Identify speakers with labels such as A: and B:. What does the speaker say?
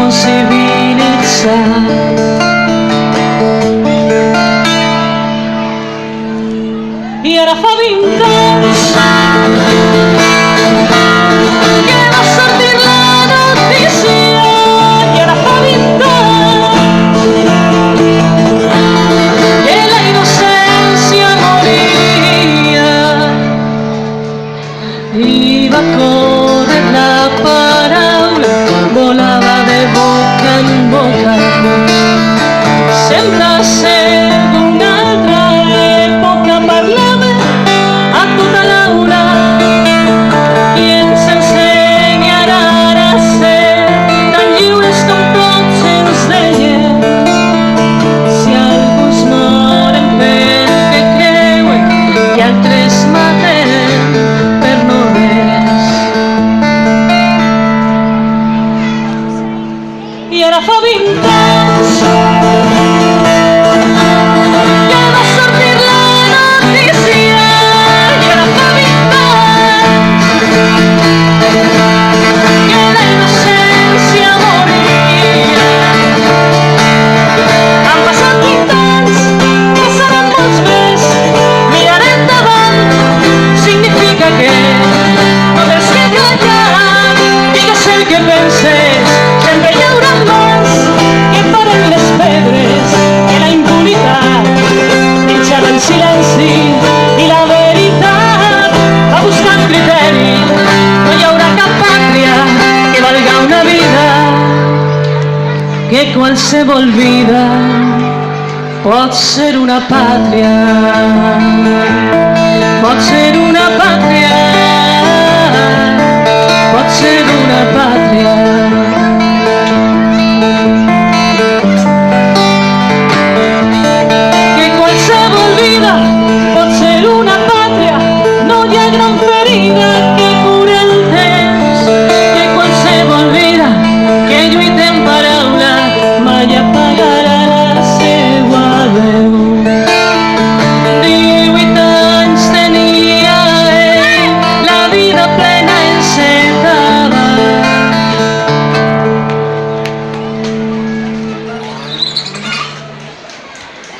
A: non civilizzata. I ara fa 20 anys que va sortir la notícia, i ara fa 20 anys que la innocència moria, i va córrer la paraula, volava de boca en boca, sembla ser d'una altra època. Parlava a tota l'aula i ens ensenyarà ara a ser tan lliures com tots ens deien. Si alguns moren perquè creuen i altres maten per no res. I ara fa 20 anys que va sortir la notícia, i ara fa 20 anys que la innocència moria. Han passat 20 anys, passaran molts més, mirar endavant significa que no tens que callar, digues el que penses, sempre hi haurà mans que paren les pedres, que la impunitat mitjana el silenci i la veritat va buscant criteri. No hi haurà cap pàtria que valga una vida, que qualsevol vida pot ser una pàtria, pot ser una pàtria.